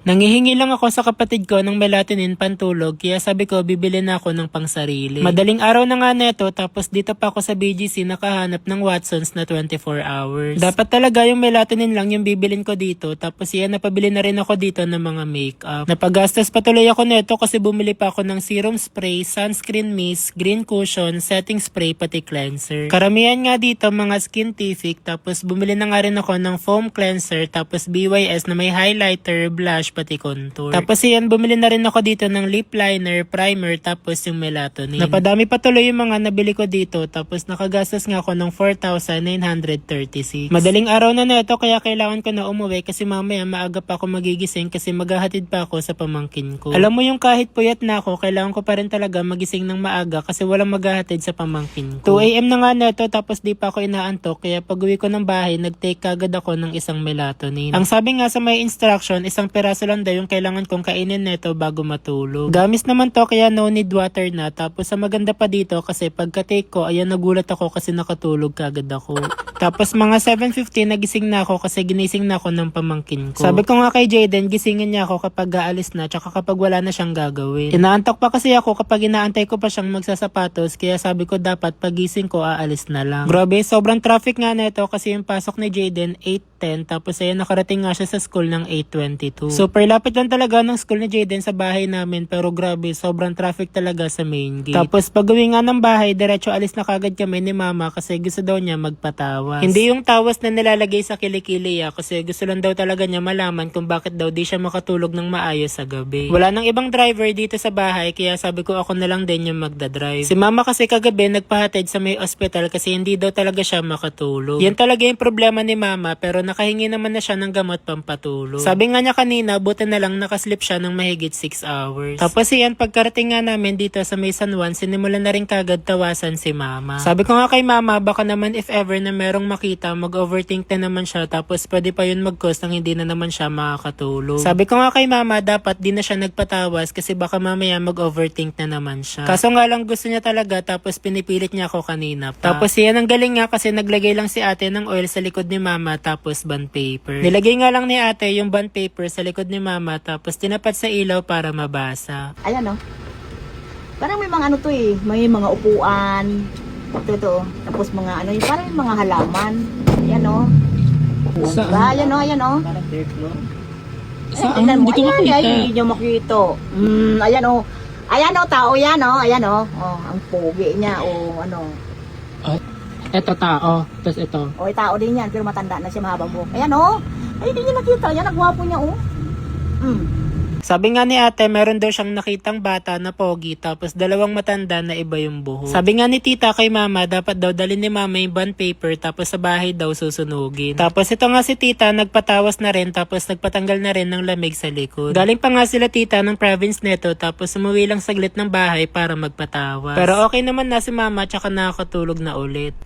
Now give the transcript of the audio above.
Nangihingi lang ako sa kapatid ko ng melatonin pantulog kaya sabi ko bibili na ako ng pangsarili. Madaling araw na nga neto tapos dito pa ako sa BGC nakahanap ng Watsons na 24 hours. Dapat talaga yung melatonin lang yung bibilin ko dito tapos yan napabili na rin ako dito ng mga makeup. Napagastos patuloy ako neto kasi bumili pa ako ng serum spray, sunscreen mist, green cushion, setting spray pati cleanser. Karamihan nga dito mga skintific tapos bumili na nga rin ako ng foam cleanser tapos BYS na may highlighter, blush pati contour. Tapos yan, bumili na rin ako dito ng lip liner, primer, tapos yung melatonin. Napadami pa tuloy yung mga nabili ko dito, tapos nakagastos nga ako ng 4,936. Madaling araw na neto kaya kailangan ko na umuwi kasi mamaya maaga pa ako magigising kasi maghahatid pa ako sa pamangkin ko. Alam mo yung kahit puyat na ako, kailangan ko pa rin talaga magising ng maaga kasi walang maghahatid sa pamangkin ko. 2 AM na nga neto tapos di pa ako inaantok kaya pag uwi ko ng bahay, nag-take kagad ako ng isang melatonin. Ang sabi nga sa may instruction, isang piraso lang daw yung kailangan kong kainin neto bago matulog. Gamis naman to kaya no need water na. Tapos sa maganda pa dito kasi pagka-take ko, ayan nagulat ako kasi nakatulog kagad ako. Tapos mga 7:50 nagising na ako kasi ginising na ako ng pamangkin ko. Sabi ko nga kay Jaden, gisingin niya ako kapag aalis na tsaka kapag wala na siyang gagawin. Inaantok pa kasi ako kapag inaantay ko pa siyang magsasapatos kaya sabi ko dapat pagising ko aalis na lang. Grabe, sobrang traffic nga neto kasi yung pasok ni Jaden 8:10 tapos ayan nakarating nga siya sa school ng 8:22. Super lapit lang talaga ng school ni Jaden sa bahay namin pero grabe sobrang traffic talaga sa main gate. Tapos pag uwi nga ng bahay diretso alis na kagad kami ni mama kasi gusto daw niya magpatawas. Hindi yung tawas na nilalagay sa kilikili kasi gusto lang daw talaga niya malaman kung bakit daw di siya makatulog ng maayos sa gabi. Wala nang ibang driver dito sa bahay kaya sabi ko ako na lang din yung magdadrive. Si mama kasi kagabi nagpahatid sa may ospital kasi hindi daw talaga siya makatulog. Yan talaga yung problema ni mama pero nakahingi naman na siya ng gamot pampatulog. Sabi nga niya kanina buti na lang nakaslip siya ng mahigit 6 hours. Tapos yan pagkarating nga namin dito sa may San Juan sinimulan na rin kagad tawasan si mama. Sabi ko nga kay mama baka naman if ever na merong makita mag-overthink na naman siya tapos pwede pa yun mag-cause nang hindi na naman siya makakatulog. Sabi ko nga kay mama dapat di na siya nagpatawas kasi baka mamaya mag-overthink na naman siya. Kaso nga lang gusto niya talaga tapos pinipilit niya ako kanina pa. Tapos yan ang galing nga kasi naglagay lang si ate ng oil sa likod ni mama tapos bond paper. Nilagay nga lang ni ate yung bond paper sa likod ni mama tapos tinapat sa ilaw para mabasa. Ayan o. Parang may mga ano to eh. May mga upuan. Ito. Tapos mga ano yung parang mga halaman. Ayan o. Saan? Ayan o, ayan o. Saan? Hindi ko makita. Hindi nyo makita. Ayan o. Ayan o, tao yan o. Ayan o. Oh, ang pogi niya o ano. Eto tao, tapos ito. O, tao din yan. Pero matanda na siya, mahabang buhok. Ayan o. Ay, hindi nyo nakita. Ayan, ang gwapo niya o. Sabi nga ni ate, meron daw siyang nakitang bata na pogi tapos dalawang matanda na iba yung buhok. Sabi nga ni tita kay mama, dapat daw dalhin ni mama yung bond paper tapos sa bahay daw susunugin. Tapos ito nga si tita, nagpatawas na rin tapos nagpatanggal na rin ng lamig sa likod. Galing pa nga sila tita ng province neto tapos umuwi lang saglit ng bahay para magpatawas. Pero okay naman na si mama tsaka nakakatulog na ulit.